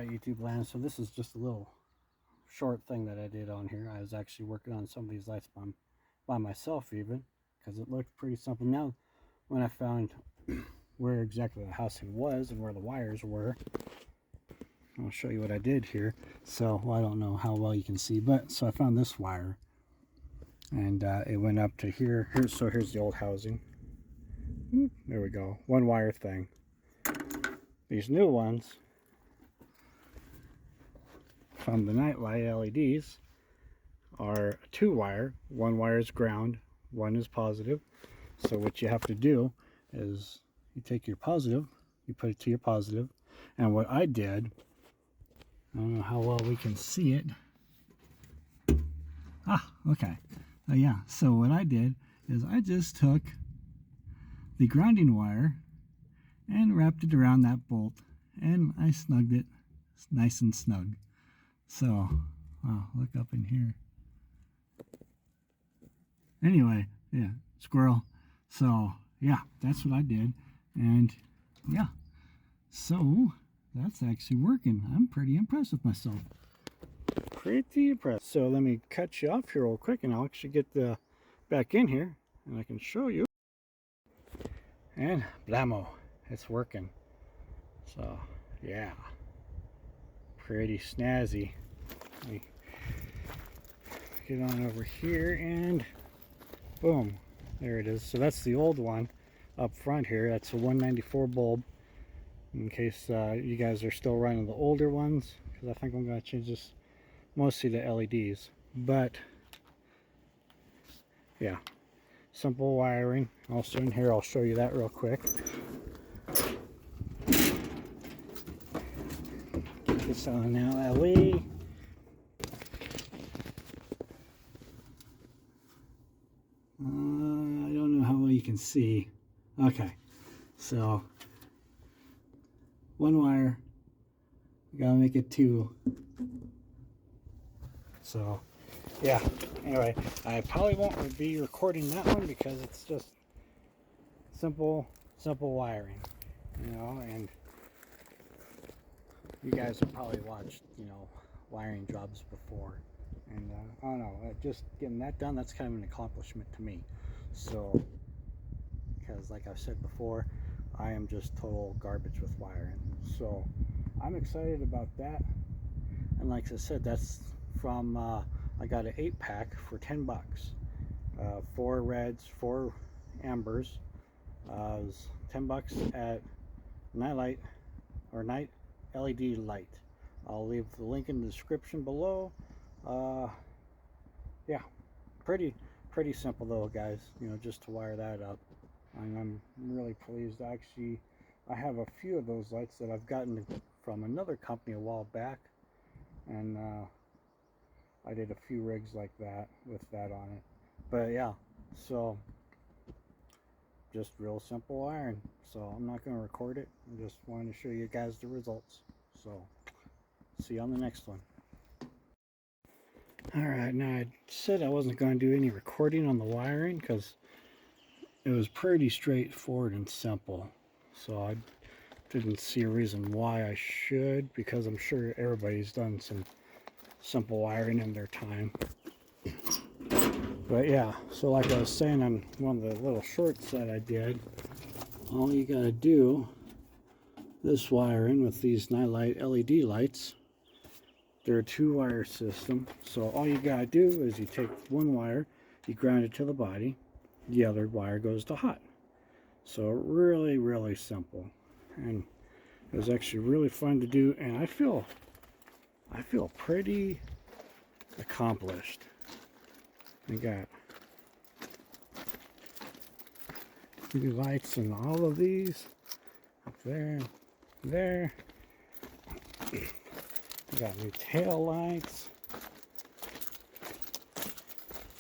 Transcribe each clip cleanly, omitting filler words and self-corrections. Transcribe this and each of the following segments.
Alright, YouTube land, so this is just a little short thing that I did on here. I was actually working on some of these lights by myself even, because it looked pretty simple. Now, when I found where exactly the housing was and where the wires were, I'll show you what I did here. So, well, I don't know how well you can see, but so I found this wire, and it went up to here. So here's the old housing. There we go, one wire thing. These new ones from the nightlight LEDs are two wire. One wire is ground, one is positive. So what you have to do is you take your positive, you put it to your positive, and what I did, I don't know how well we can see it. Okay. Yeah, so what I did is I just took the grounding wire and wrapped it around that bolt, and I snugged it nice and snug. So, wow, look up in here. Anyway, yeah, squirrel. So, yeah, that's what I did. And, yeah, so that's actually working. I'm pretty impressed with myself. Pretty impressed. So let me cut you off here real quick, and I'll actually get the back in here, and I can show you. And blammo, it's working. So, yeah. Pretty snazzy. Let me get on over here and boom, there it is. So that's the old one up front here. That's a 194 bulb, in case you guys are still running the older ones, because I think I'm going to change this mostly to LEDs. But yeah, simple wiring. Also in here, I'll show you that real quick. Get this on now, LED. I don't know how well you can see. Okay, so one wire, we gotta make it two. So yeah, anyway, I probably won't be recording that one because it's just simple wiring, you know, and you guys have probably watched, you know, wiring jobs before, and I don't know, just getting that done, that's kind of an accomplishment to me. So, because like I've said before, I am just total garbage with wiring. So I'm excited about that. And like I said, that's from I got an 8-pack for 10 bucks. 4 reds, 4 ambers. It was 10 bucks at Nightlight or Night LED Light. I'll leave the link in the description below. Yeah, pretty simple though, guys, you know, just to wire that up. And I'm really pleased. Actually, I have a few of those lights that I've gotten from another company a while back, and I did a few rigs like that with that on it. But yeah, so just real simple wiring. So I'm not going to record it. I just wanted to show you guys the results. So see you on the next one. Alright, now I said I wasn't going to do any recording on the wiring because it was pretty straightforward and simple. So I didn't see a reason why I should, because I'm sure everybody's done some simple wiring in their time. But yeah, so like I was saying on one of the little shorts that I did, all you gotta do, this wiring with these nightlight LED lights, they're a 2-wire system. So all you gotta do is you take one wire, you ground it to the body, the other wire goes to hot. So really simple, and it was actually really fun to do, and I feel pretty accomplished. I got 3 lights in all of these, up there, there. We got new tail lights.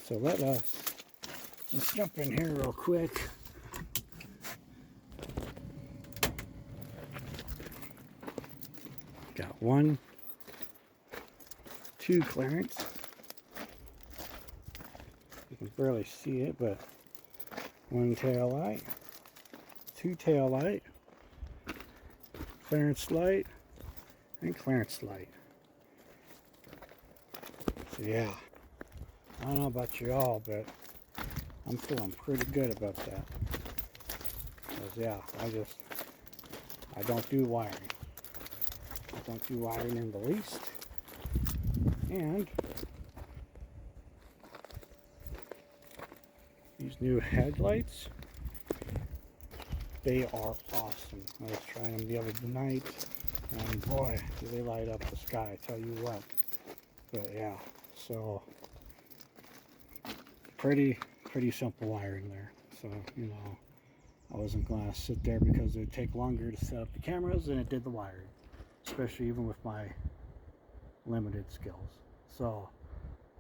So let us just jump in here real quick. Got 1, 2 clearance. You can barely see it, but 1 tail light, 2 tail light, clearance light, and clearance light. So yeah, I don't know about you all, but I'm feeling pretty good about that. Because yeah, I don't do wiring. I don't do wiring in the least. And these new headlights, they are awesome. I was trying them the other night, and boy, do they light up the sky, I tell you what. But yeah, so pretty simple wiring there. So, you know, I wasn't going to sit there because it would take longer to set up the cameras than it did the wiring, especially even with my limited skills. So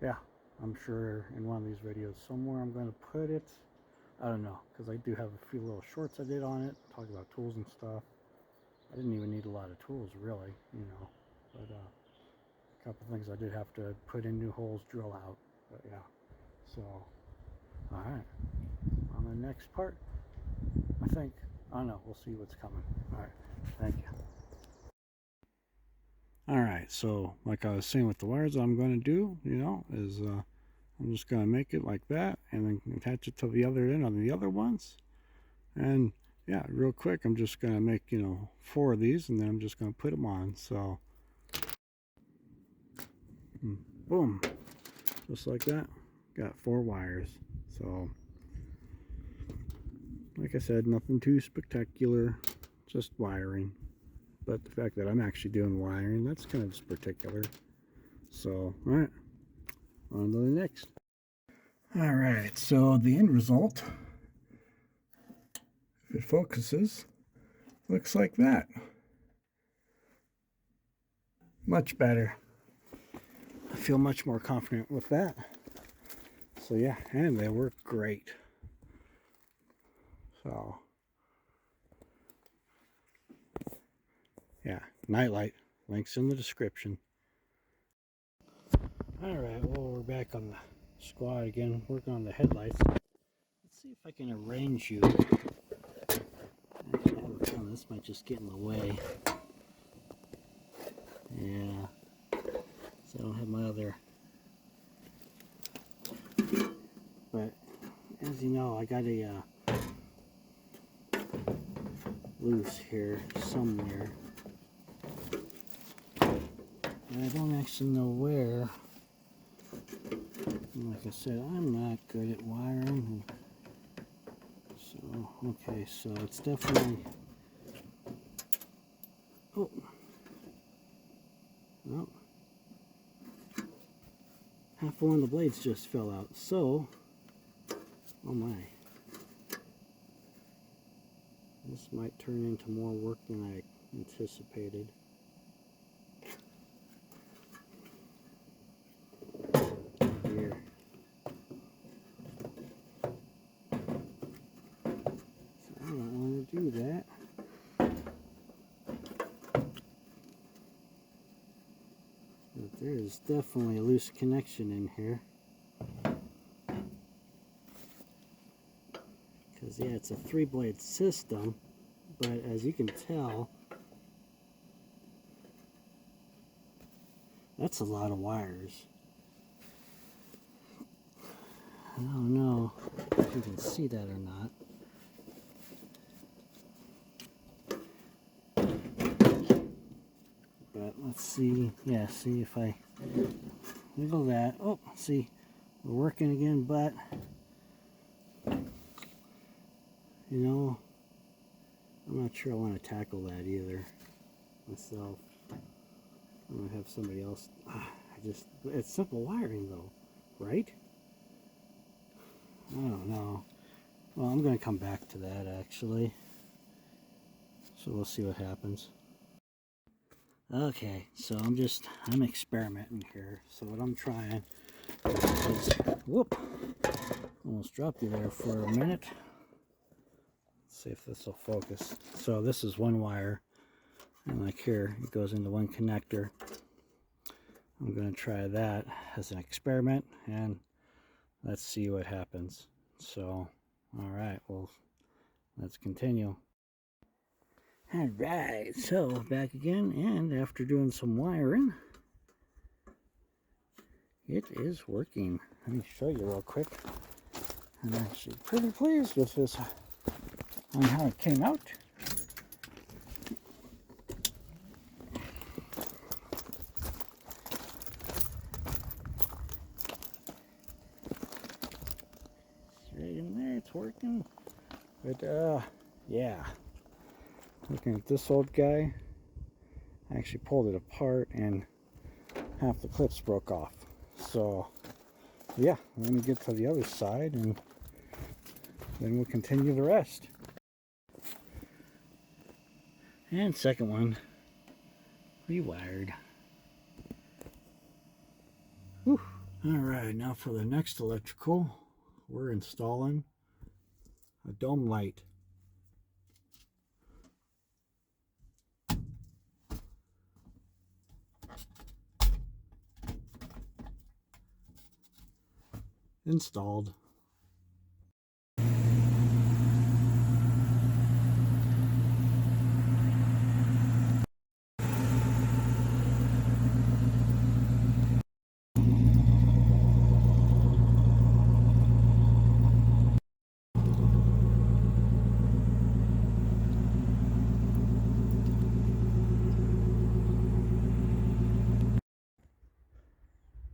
yeah, I'm sure in one of these videos somewhere I'm going to put it. I don't know, because I do have a few little shorts I did on it, talking about tools and stuff. I didn't even need a lot of tools, really, you know, but a couple things I did have to put in new holes, drill out, but yeah. So, alright, on the next part, I think, I don't know, we'll see what's coming. Alright, thank you. Alright, so like I was saying with the wires, what I'm going to do, you know, is I'm just going to make it like that and then attach it to the other end on the other ones. And yeah, real quick, I'm just going to make, you know, 4 of these, and then I'm just going to put them on. So, boom, just like that, got 4 wires. So, like I said, nothing too spectacular, just wiring. But the fact that I'm actually doing wiring, that's kind of just particular. So, alright, on to the next. Alright, so the end result, if it focuses, looks like that. Much better. I feel much more confident with that. So yeah, and they work great. So yeah, nightlight, links in the description. Alright, well, we're back on the squad again, working on the headlights. Let's see if I can arrange you. Actually, I have a feeling this might just get in the way. Yeah, so I don't have my other. But as you know, I got a loose here somewhere. And I don't actually know where. And like I said, I'm not good at wiring. So, okay, so it's definitely... Oh. Well, half one of the blades just fell out. So, oh my. This might turn into more work than I anticipated. Here. So I don't want to do that. But there is definitely a loose connection in here. Because yeah, it's a 3-blade system, but as you can tell, that's a lot of wires. I don't know if you can see that or not. But let's see, yeah, see if I wiggle that. Oh, see, we're working again, but you know, I'm not sure I want to tackle that either myself. I'm going to have somebody else. It's simple wiring though, right? I don't know. Well, I'm going to come back to that actually. So we'll see what happens. Okay, so I'm experimenting here. So what I'm trying is, whoop, almost dropped you there for a minute. Let's see if this will focus. So this is one wire, and like here, it goes into one connector. I'm going to try that as an experiment, and let's see what happens. So, alright, well, let's continue. Alright, so back again, and after doing some wiring, it is working. Let me show you real quick. I'm actually pretty pleased with this on how it came out. It's right in there, it's working. But yeah. Looking at this old guy, I actually pulled it apart and half the clips broke off. So yeah, let me get to the other side and then we'll continue the rest. And second one, rewired. Whew. Alright, now for the next electrical, we're installing a dome light. Installed.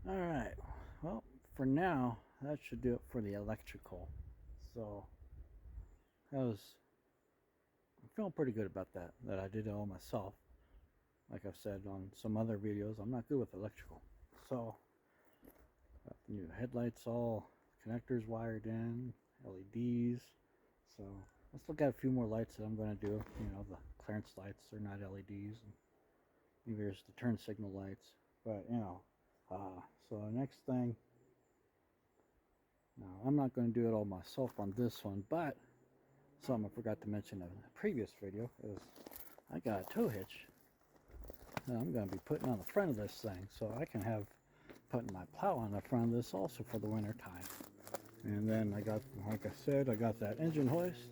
Alright, well, for now, that should do it for the electrical. So, I'm feeling pretty good about that I did it all myself. Like I've said on some other videos, I'm not good with electrical. So, got the new headlights all, connectors wired in, LEDs. So, let's look at a few more lights that I'm going to do. You know, the clearance lights, they're not LEDs. And maybe there's the turn signal lights. But, you know, so the next thing, now I'm not going to do it all myself on this one, but something I forgot to mention in the previous video is I got a tow hitch that I'm going to be putting on the front of this thing, so I can have putting my plow on the front of this also for the winter time. And then I got, like I said, I got that engine hoist.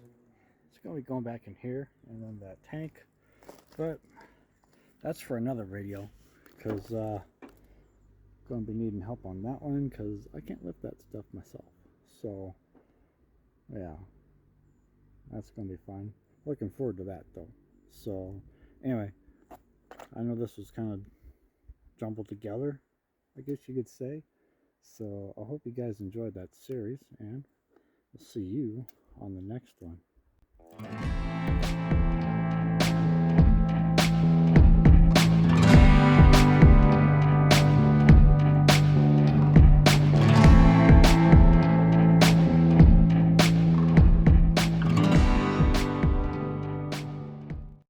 It's going to be going back in here, and then that tank. But that's for another video, because going to be needing help on that one, because I can't lift that stuff myself. So yeah, that's going to be fun. Looking forward to that though. So anyway, I know this was kind of jumbled together, I guess you could say. So I hope you guys enjoyed that series, and we'll see you on the next one.